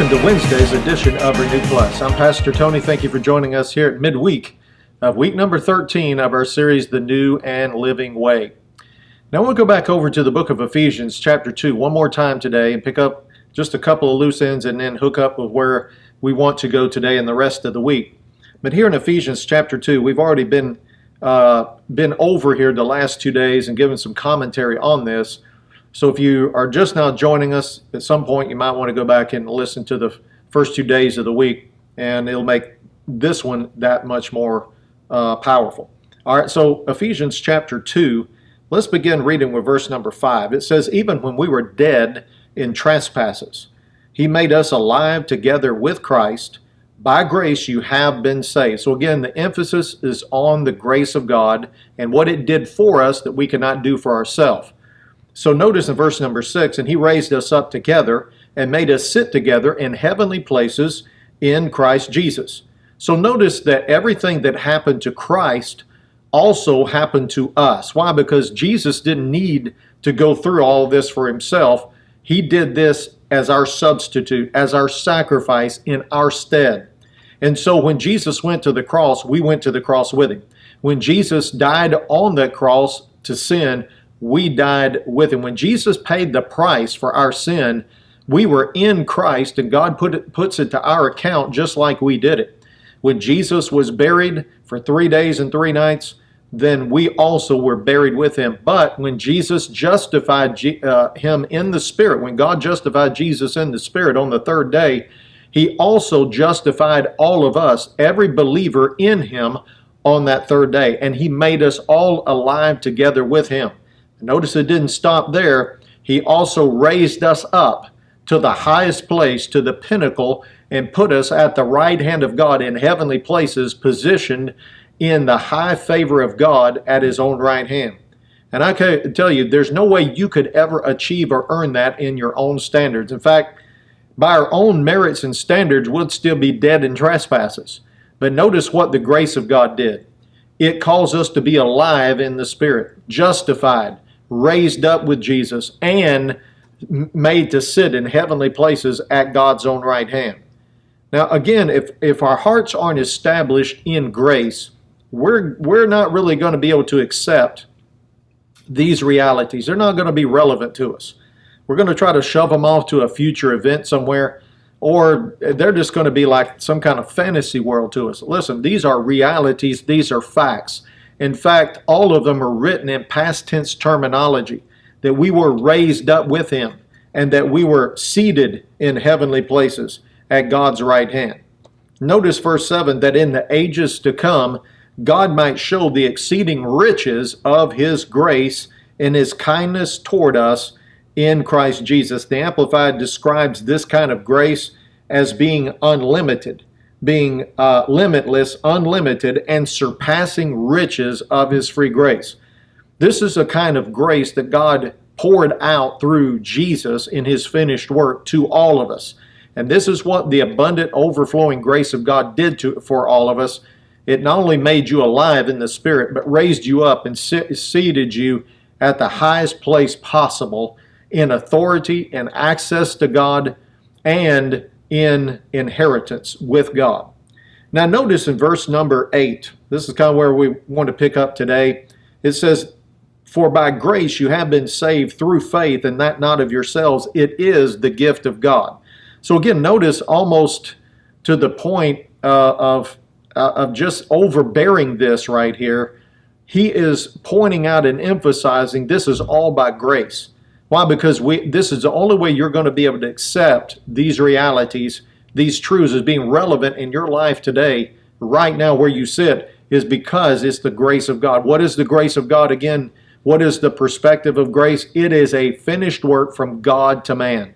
welcome to Wednesday's edition of Renew Plus. I'm Pastor Tony. Thank you for joining us here at midweek of week number 13 of our series, The New and Living Way. Now we'll go back over to the book of Ephesians chapter 2 one more time today and pick up just a couple of loose ends and then hook up with where we want to go today and the rest of the week. But here in Ephesians chapter 2, we've already been over here the last 2 days and given some commentary on this. So if you are just now joining us, at some point you might want to go back and listen to the first 2 days of the week, and it'll make this one that much more powerful. All right, so Ephesians chapter 2, let's begin reading with verse number 5. It says, "Even when we were dead in trespasses, He made us alive together with Christ. By grace you have been saved." So again, the emphasis is on the grace of God and what it did for us that we cannot do for ourselves. So notice in verse number 6, "And He raised us up together and made us sit together in heavenly places in Christ Jesus." So notice that everything that happened to Christ also happened to us. Why? Because Jesus didn't need to go through all of this for Himself. He did this as our substitute, as our sacrifice in our stead. And so when Jesus went to the cross, we went to the cross with Him. When Jesus died on that cross to sin, we died with Him. When Jesus paid the price for our sin, we were in Christ, and God puts it to our account just like we did it. When Jesus was buried for 3 days and 3 nights, then we also were buried with Him. But when Jesus justified Him in the Spirit, when God justified Jesus in the Spirit on the third day, He also justified all of us, every believer in Him, on that third day. And He made us all alive together with Him. Notice it didn't stop there. He also raised us up to the highest place, to the pinnacle, and put us at the right hand of God in heavenly places, positioned in the high favor of God at His own right hand. And I can tell you, there's no way you could ever achieve or earn that in your own standards. In fact, by our own merits and standards, we'd still be dead in trespasses. But notice what the grace of God did. It calls us to be alive in the Spirit, justified, raised up with Jesus, and made to sit in heavenly places at God's own right hand. Now again, if our hearts aren't established in grace, we're not really going to be able to accept these realities. They're not going to be relevant to us. We're going to try to shove them off to a future event somewhere, or they're just going to be like some kind of fantasy world to us. Listen, these are realities. These are facts. In fact, all of them are written in past tense terminology, that we were raised up with Him and that we were seated in heavenly places at God's right hand. Notice verse 7, that in the ages to come, God might show the exceeding riches of His grace and His kindness toward us in Christ Jesus. The Amplified describes this kind of grace as being unlimited, being limitless, unlimited, and surpassing riches of His free grace. This is a kind of grace that God poured out through Jesus in His finished work to all of us. And this is what the abundant, overflowing grace of God did for all of us. It not only made you alive in the Spirit, but raised you up and seated you at the highest place possible in authority and access to God and in inheritance with God. Now notice in verse number 8, this is kind of where we want to pick up today. It says, "For by grace you have been saved through faith, and that not of yourselves. It is the gift of God." So again, notice almost to the point of just overbearing this right here, he is pointing out and emphasizing this is all by grace. Why? Because this is the only way you're going to be able to accept these realities, these truths as being relevant in your life today, right now where you sit, is because it's the grace of God. What is the grace of God? Again, what is the perspective of grace? It is a finished work from God to man.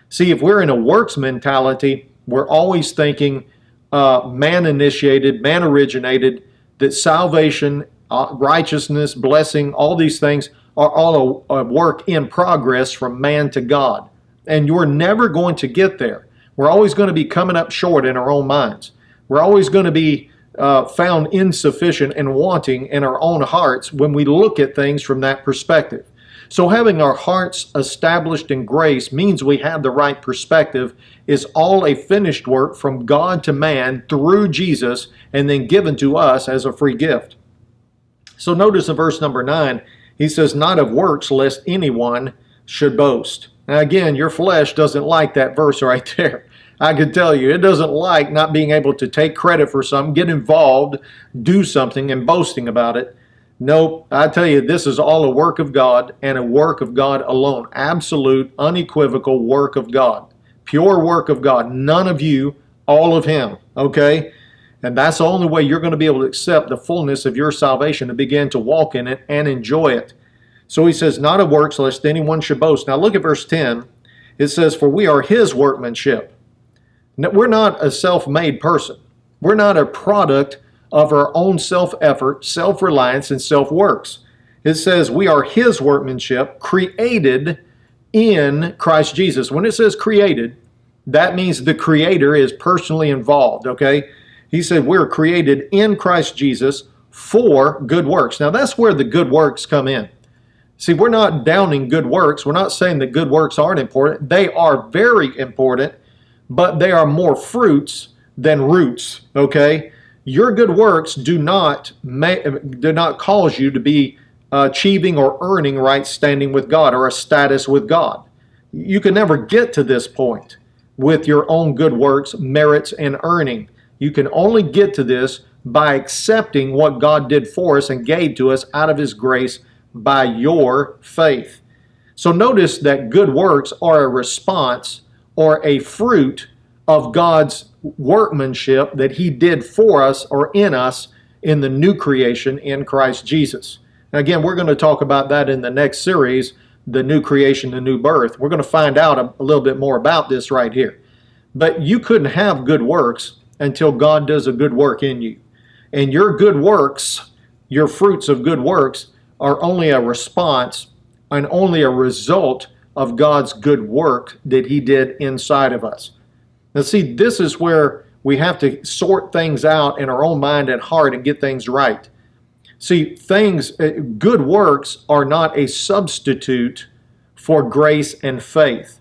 See, if we're in a works mentality, we're always thinking man-initiated, man-originated, that salvation, righteousness, blessing, all these things are all a work in progress from man to God. And you're never going to get there. We're always going to be coming up short in our own minds. We're always going to be found insufficient and wanting in our own hearts when we look at things from that perspective. So having our hearts established in grace means we have the right perspective. Is all a finished work from God to man through Jesus and then given to us as a free gift. So notice in verse number 9, he says, not of works lest anyone should boast. Now again, your flesh doesn't like that verse right there. I can tell you, it doesn't like not being able to take credit for something, get involved, do something, and boasting about it. Nope, I tell you, this is all a work of God and a work of God alone. Absolute, unequivocal work of God. Pure work of God. None of you, all of Him. Okay? And that's the only way you're going to be able to accept the fullness of your salvation and begin to walk in it and enjoy it. So he says, not of works, lest anyone should boast. Now look at verse 10. It says, for we are His workmanship. Now, we're not a self-made person. We're not a product of our own self-effort, self-reliance, and self-works. It says we are His workmanship, created in Christ Jesus. When it says created, that means the Creator is personally involved, okay? He said we're created in Christ Jesus for good works. Now that's where the good works come in. See, we're not downing good works. We're not saying that good works aren't important. They are very important, but they are more fruits than roots, okay? Your good works do not cause you to be achieving or earning right standing with God or a status with God. You can never get to this point with your own good works, merits, and earning. You can only get to this by accepting what God did for us and gave to us out of His grace by your faith. So notice that good works are a response or a fruit of God's workmanship that He did for us or in us in the new creation in Christ Jesus. Now again, we're going to talk about that in the next series, the new creation, the new birth. We're going to find out a little bit more about this right here. But you couldn't have good works until God does a good work in you. And your good works, your fruits of good works, are only a response and only a result of God's good work that He did inside of us. Now see, this is where we have to sort things out in our own mind and heart and get things right. See, good works are not a substitute for grace and faith.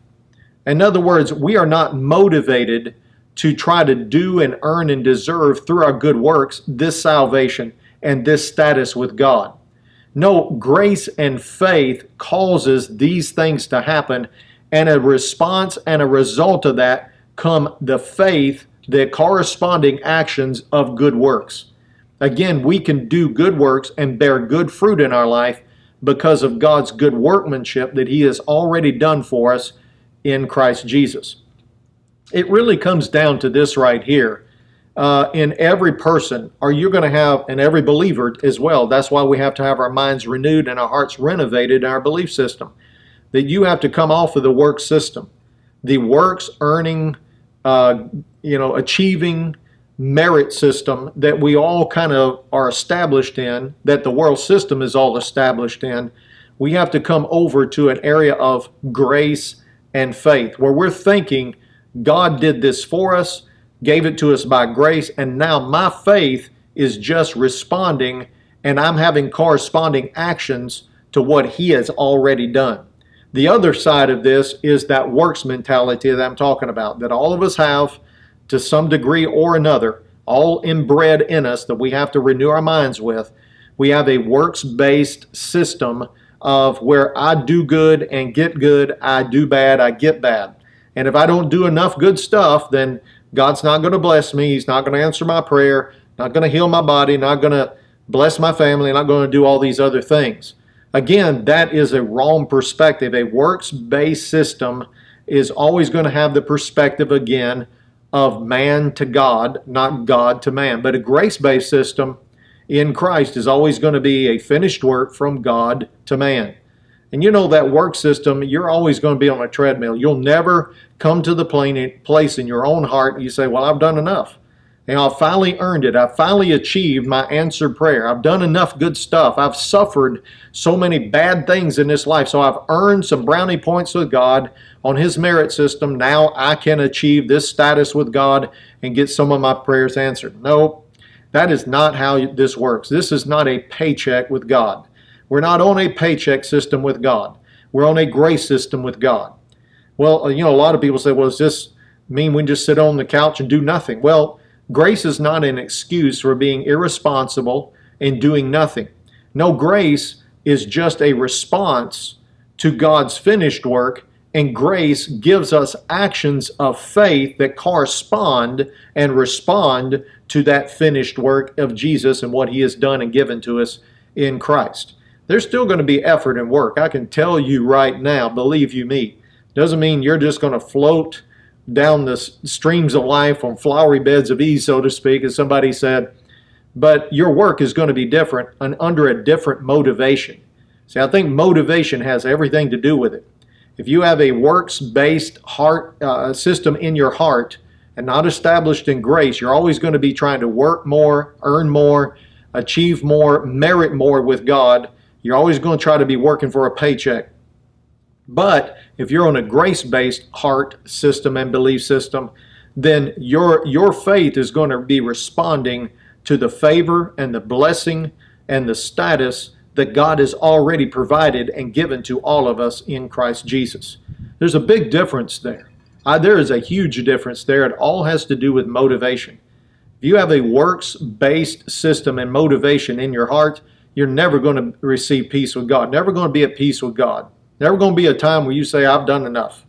In other words, we are not motivated to try to do and earn and deserve through our good works this salvation and this status with God. No, grace and faith causes these things to happen, and a response and a result of that come the faith, the corresponding actions of good works. Again, we can do good works and bear good fruit in our life because of God's good workmanship that He has already done for us in Christ Jesus. It really comes down to this right here. In every person, or you're going to have, and every believer as well, that's why we have to have our minds renewed and our hearts renovated in our belief system, that you have to come off of the work system. The works earning, achieving merit system that we all kind of are established in, that the world system is all established in. We have to come over to an area of grace and faith where we're thinking God did this for us, gave it to us by grace, and now my faith is just responding and I'm having corresponding actions to what He has already done. The other side of this is that works mentality that I'm talking about, that all of us have to some degree or another, all inbred in us that we have to renew our minds with. We have a works-based system of where I do good and get good, I do bad, I get bad. And if I don't do enough good stuff, then God's not going to bless me. He's not going to answer my prayer, not going to heal my body, not going to bless my family, not going to do all these other things. Again, that is a wrong perspective. A works-based system is always going to have the perspective, again, of man to God, not God to man. But a grace-based system in Christ is always going to be a finished work from God to man. And you know that work system, you're always going to be on a treadmill. You'll never come to the place in your own heart and you say, well, I've done enough. And I've finally earned it. I've finally achieved my answered prayer. I've done enough good stuff. I've suffered so many bad things in this life. So I've earned some brownie points with God on His merit system. Now I can achieve this status with God and get some of my prayers answered. No, that is not how this works. This is not a paycheck with God. We're not on a paycheck system with God. We're on a grace system with God. Well, a lot of people say, well, does this mean we just sit on the couch and do nothing? Well, grace is not an excuse for being irresponsible and doing nothing. No, grace is just a response to God's finished work, and grace gives us actions of faith that correspond and respond to that finished work of Jesus and what He has done and given to us in Christ. There's still going to be effort and work. I can tell you right now, believe you me. Doesn't mean you're just going to float down the streams of life on flowery beds of ease, so to speak, as somebody said. But your work is going to be different and under a different motivation. See, I think motivation has everything to do with it. If you have a works-based heart system in your heart and not established in grace, you're always going to be trying to work more, earn more, achieve more, merit more with God. You're always going to try to be working for a paycheck. But if you're on a grace-based heart system and belief system, then your faith is going to be responding to the favor and the blessing and the status that God has already provided and given to all of us in Christ Jesus. There's a big difference there. There is a huge difference there. It all has to do with motivation. If you have a works-based system and motivation in your heart, you're never going to receive peace with God. Never going to be at peace with God. Never going to be a time where you say, I've done enough.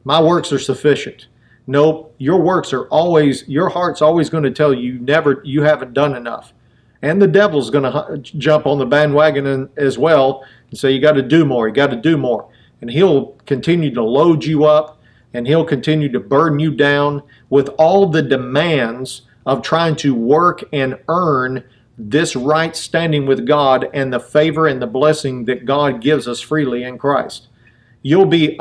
My works are sufficient. Nope, your heart's always going to tell you you haven't done enough. And the devil's going to jump on the bandwagon as well and say, you got to do more, you got to do more. And he'll continue to load you up, and he'll continue to burden you down with all the demands of trying to work and earn this right standing with God and the favor and the blessing that God gives us freely in Christ. You'll be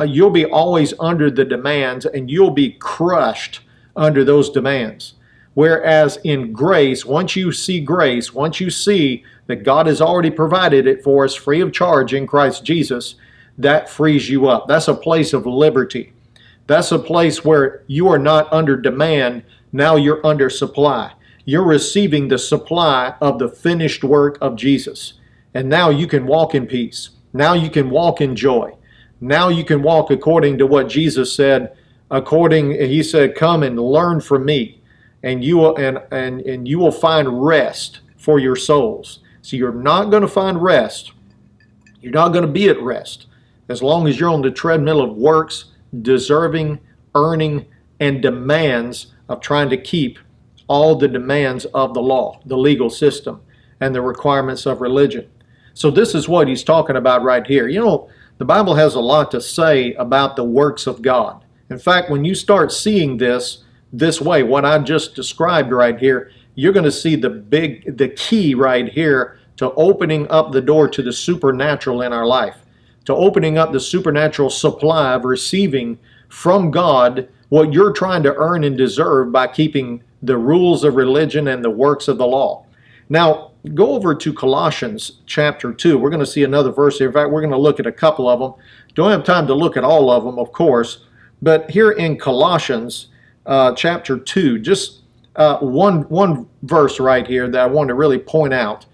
always under the demands, and you'll be crushed under those demands. Whereas in grace, once you see that God has already provided it for us free of charge in Christ Jesus, that frees you up. That's a place of liberty. That's a place where you are not under demand, now you're under supply. You're receiving the supply of the finished work of Jesus. And now you can walk in peace. Now you can walk in joy. Now you can walk according to what Jesus said. He said, come and learn from me, and you will find rest for your souls. So you're not going to find rest. You're not going to be at rest as long as you're on the treadmill of works, deserving, earning, and demands of trying to keep all the demands of the law, the legal system, and the requirements of religion. So this is what he's talking about right here. The Bible has a lot to say about the works of God. In fact, when you start seeing this way, what I just described right here, you're going to see the key right here to opening up the door to the supernatural in our life, to opening up the supernatural supply of receiving from God what you're trying to earn and deserve by keeping the rules of religion and the works of the law. Now, go over to Colossians chapter 2. We're going to see another verse here. In fact, we're going to look at a couple of them. Don't have time to look at all of them, of course. But here in Colossians chapter 2, just one verse right here that I want to really point out.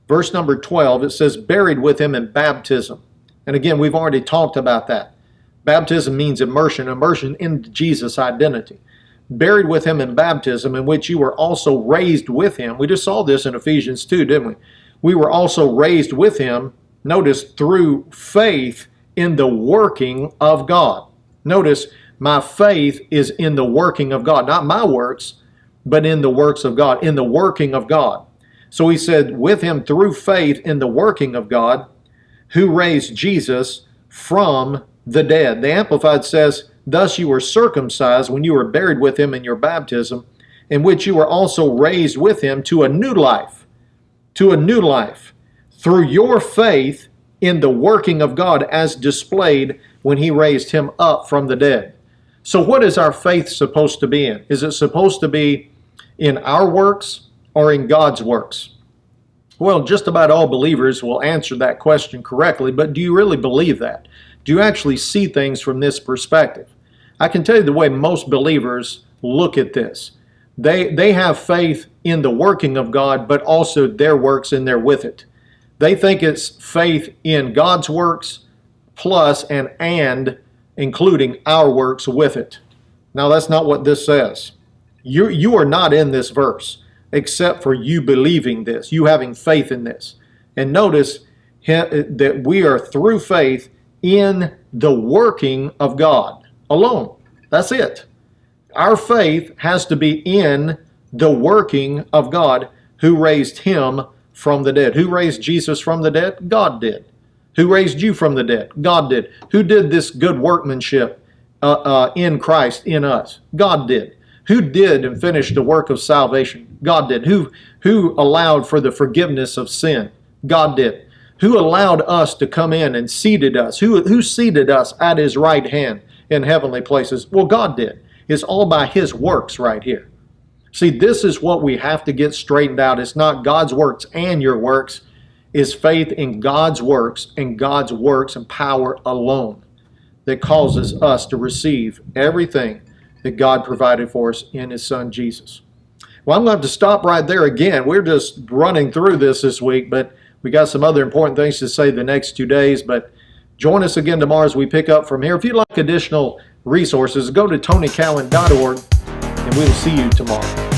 Verse number 12, it says, buried with him in baptism. And again, we've already talked about that. Baptism means immersion into Jesus' identity. Buried with him in baptism, in which you were also raised with him. We just saw this in Ephesians 2, didn't we? We were also raised with him, notice, through faith in the working of God. Notice, my faith is in the working of God. Not my works, but in the works of God, in the working of God. So he said, with him through faith in the working of God, who raised Jesus from the dead. The Amplified says, thus you were circumcised when you were buried with him in your baptism, in which you were also raised with him to a new life, through your faith in the working of God as displayed when he raised him up from the dead. So what is our faith supposed to be in? Is it supposed to be in our works or in God's works? Well, just about all believers will answer that question correctly, but do you really believe that? Do you actually see things from this perspective? I can tell you the way most believers look at this. They have faith in the working of God, but also their works in there with it. They think it's faith in God's works plus and including our works with it. Now, that's not what this says. You are not in this verse except for you believing this, you having faith in this. And notice that we are through faith in the working of God alone. That's it. Our faith has to be in the working of God who raised him from the dead. Who raised Jesus from the dead? God did. Who raised you from the dead? God did. Who did this good workmanship in Christ, in us? God did. Who did and finished the work of salvation? God did. Who allowed for the forgiveness of sin? God did. Who allowed us to come in and seated us? Who seated us at his right hand in heavenly places? Well, God did. It's all by his works right here. See, this is what we have to get straightened out. It's not God's works and your works. It's faith in God's works and power alone that causes us to receive everything that God provided for us in his son Jesus. Well, I'm going to have to stop right there again. We're just running through this week, but we got some other important things to say the next 2 days. But join us again tomorrow as we pick up from here. If you'd like additional resources, go to tonycowan.org, and we'll see you tomorrow.